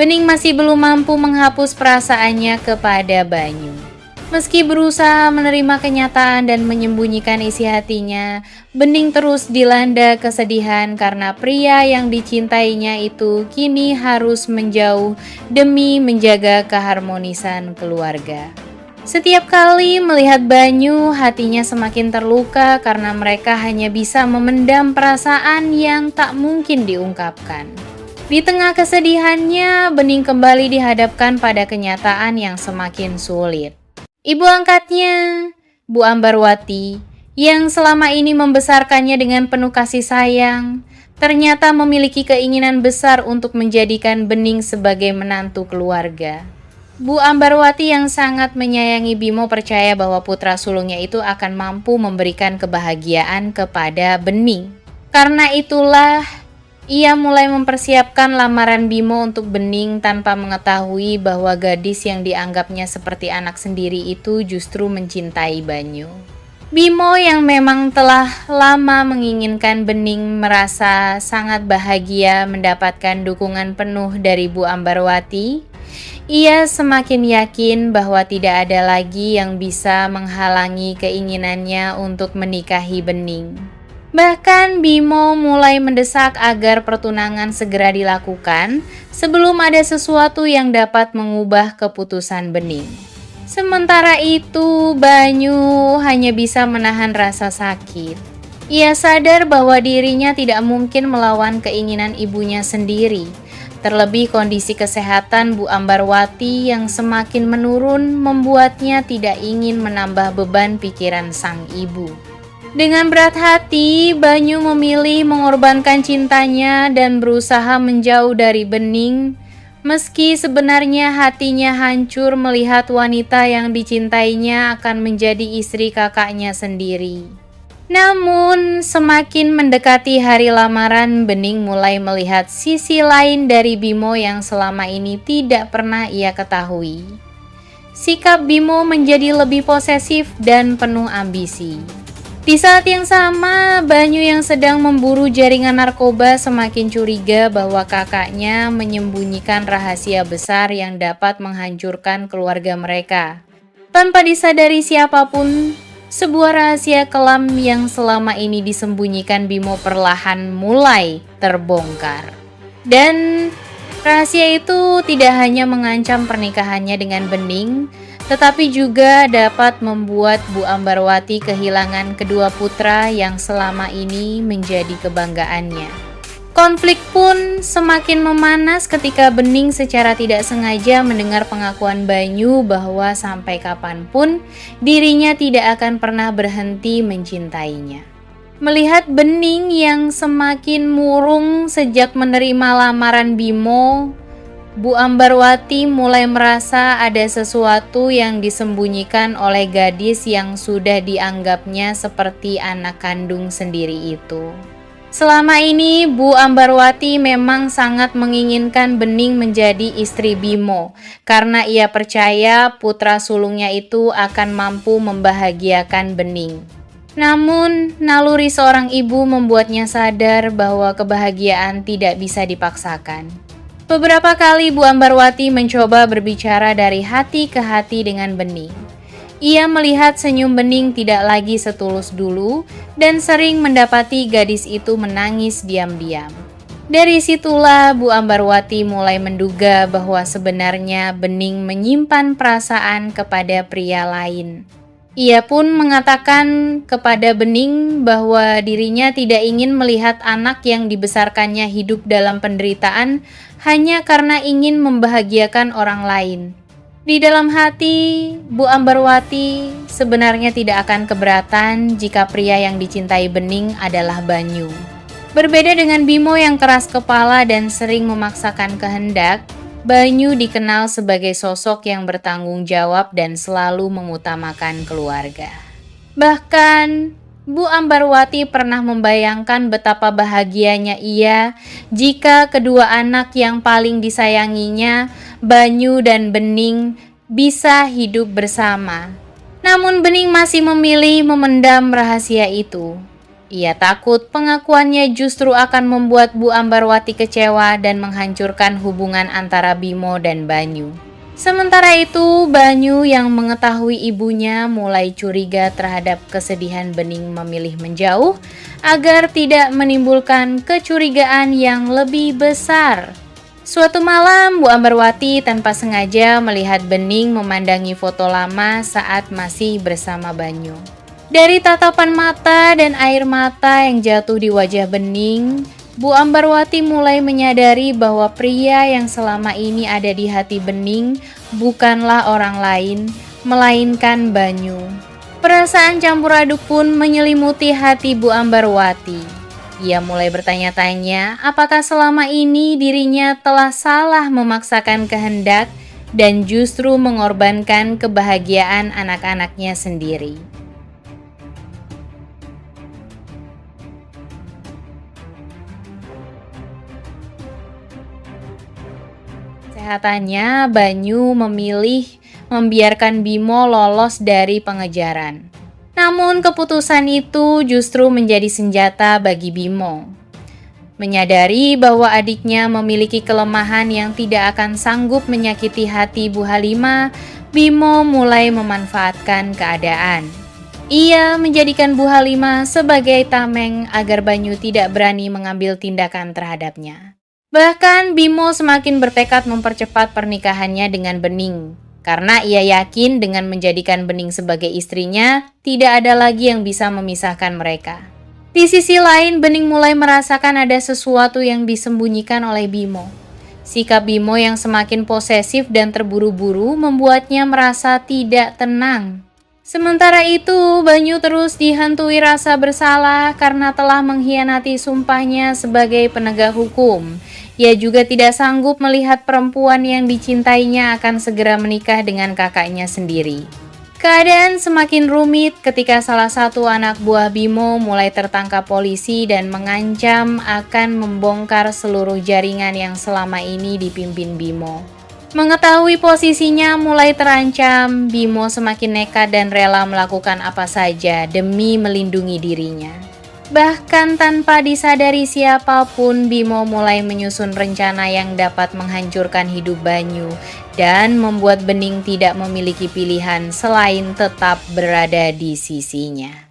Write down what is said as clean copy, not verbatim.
Bening masih belum mampu menghapus perasaannya kepada Banyu. Meski berusaha menerima kenyataan dan menyembunyikan isi hatinya, Bening terus dilanda kesedihan karena pria yang dicintainya itu kini harus menjauh demi menjaga keharmonisan keluarga. Setiap kali melihat Banyu, hatinya semakin terluka karena mereka hanya bisa memendam perasaan yang tak mungkin diungkapkan. Di tengah kesedihannya, Bening kembali dihadapkan pada kenyataan yang semakin sulit. Ibu angkatnya, Bu Ambarwati, yang selama ini membesarkannya dengan penuh kasih sayang, ternyata memiliki keinginan besar untuk menjadikan Bening sebagai menantu keluarga. Bu Ambarwati yang sangat menyayangi Bimo percaya bahwa putra sulungnya itu akan mampu memberikan kebahagiaan kepada Bening. Karena itulah, ia mulai mempersiapkan lamaran Bimo untuk Bening tanpa mengetahui bahwa gadis yang dianggapnya seperti anak sendiri itu justru mencintai Banyu. Bimo yang memang telah lama menginginkan Bening merasa sangat bahagia mendapatkan dukungan penuh dari Bu Ambarwati. Ia semakin yakin bahwa tidak ada lagi yang bisa menghalangi keinginannya untuk menikahi Bening. Bahkan Bimo mulai mendesak agar pertunangan segera dilakukan sebelum ada sesuatu yang dapat mengubah keputusan Bening. Sementara itu, Banyu hanya bisa menahan rasa sakit. Ia sadar bahwa dirinya tidak mungkin melawan keinginan ibunya sendiri. Terlebih kondisi kesehatan Bu Ambarwati yang semakin menurun membuatnya tidak ingin menambah beban pikiran sang ibu. Dengan berat hati, Banyu memilih mengorbankan cintanya dan berusaha menjauh dari Bening, meski sebenarnya hatinya hancur melihat wanita yang dicintainya akan menjadi istri kakaknya sendiri. Namun, semakin mendekati hari lamaran, Bening mulai melihat sisi lain dari Bimo yang selama ini tidak pernah ia ketahui. Sikap Bimo menjadi lebih posesif dan penuh ambisi. Di saat yang sama, Banyu yang sedang memburu jaringan narkoba semakin curiga bahwa kakaknya menyembunyikan rahasia besar yang dapat menghancurkan keluarga mereka. Tanpa disadari siapapun, sebuah rahasia kelam yang selama ini disembunyikan Bimo perlahan mulai terbongkar. Dan rahasia itu tidak hanya mengancam pernikahannya dengan Bening, tetapi juga dapat membuat Bu Ambarwati kehilangan kedua putra yang selama ini menjadi kebanggaannya. Konflik pun semakin memanas ketika Bening secara tidak sengaja mendengar pengakuan Banyu bahwa sampai kapanpun dirinya tidak akan pernah berhenti mencintainya. Melihat Bening yang semakin murung sejak menerima lamaran Bimo, Bu Ambarwati mulai merasa ada sesuatu yang disembunyikan oleh gadis yang sudah dianggapnya seperti anak kandung sendiri itu. Selama ini Bu Ambarwati memang sangat menginginkan Bening menjadi istri Bimo karena ia percaya putra sulungnya itu akan mampu membahagiakan Bening. Namun, naluri seorang ibu membuatnya sadar bahwa kebahagiaan tidak bisa dipaksakan. Beberapa kali Bu Ambarwati mencoba berbicara dari hati ke hati dengan Bening. Ia melihat senyum Bening tidak lagi setulus dulu dan sering mendapati gadis itu menangis diam-diam. Dari situlah Bu Ambarwati mulai menduga bahwa sebenarnya Bening menyimpan perasaan kepada pria lain. Ia pun mengatakan kepada Bening bahwa dirinya tidak ingin melihat anak yang dibesarkannya hidup dalam penderitaan hanya karena ingin membahagiakan orang lain. Di dalam hati, Bu Ambarwati sebenarnya tidak akan keberatan jika pria yang dicintai Bening adalah Banyu. Berbeda dengan Bimo yang keras kepala dan sering memaksakan kehendak, Banyu dikenal sebagai sosok yang bertanggung jawab dan selalu mengutamakan keluarga. Bahkan, Bu Ambarwati pernah membayangkan betapa bahagianya ia jika kedua anak yang paling disayanginya, Banyu dan Bening, bisa hidup bersama. Namun Bening masih memilih memendam rahasia itu. Ia takut pengakuannya justru akan membuat Bu Ambarwati kecewa dan menghancurkan hubungan antara Bimo dan Banyu. Sementara itu, Banyu yang mengetahui ibunya mulai curiga terhadap kesedihan Bening memilih menjauh agar tidak menimbulkan kecurigaan yang lebih besar. Suatu malam, Bu Ambarwati tanpa sengaja melihat Bening memandangi foto lama saat masih bersama Banyu. Dari tatapan mata dan air mata yang jatuh di wajah Bening, Bu Ambarwati mulai menyadari bahwa pria yang selama ini ada di hati Bening bukanlah orang lain, melainkan Banyu. Perasaan campur aduk pun menyelimuti hati Bu Ambarwati. Ia mulai bertanya-tanya apakah selama ini dirinya telah salah memaksakan kehendak dan justru mengorbankan kebahagiaan anak-anaknya sendiri. Kesehatannya, Banyu memilih membiarkan Bimo lolos dari pengejaran. Namun keputusan itu justru menjadi senjata bagi Bimo. Menyadari bahwa adiknya memiliki kelemahan yang tidak akan sanggup menyakiti hati Bu Halimah, Bimo mulai memanfaatkan keadaan. Ia menjadikan Bu Halimah sebagai tameng agar Banyu tidak berani mengambil tindakan terhadapnya. Bahkan Bimo semakin bertekad mempercepat pernikahannya dengan Bening, karena ia yakin dengan menjadikan Bening sebagai istrinya, tidak ada lagi yang bisa memisahkan mereka. Di sisi lain, Bening mulai merasakan ada sesuatu yang disembunyikan oleh Bimo. Sikap Bimo yang semakin posesif dan terburu-buru membuatnya merasa tidak tenang. Sementara itu, Banyu terus dihantui rasa bersalah karena telah mengkhianati sumpahnya sebagai penegak hukum. Ia juga tidak sanggup melihat perempuan yang dicintainya akan segera menikah dengan kakaknya sendiri. Keadaan semakin rumit ketika salah satu anak buah Bimo mulai tertangkap polisi dan mengancam akan membongkar seluruh jaringan yang selama ini dipimpin Bimo. Mengetahui posisinya mulai terancam, Bimo semakin nekat dan rela melakukan apa saja demi melindungi dirinya. Bahkan tanpa disadari siapapun, Bimo mulai menyusun rencana yang dapat menghancurkan hidup Banyu dan membuat Bening tidak memiliki pilihan selain tetap berada di sisinya.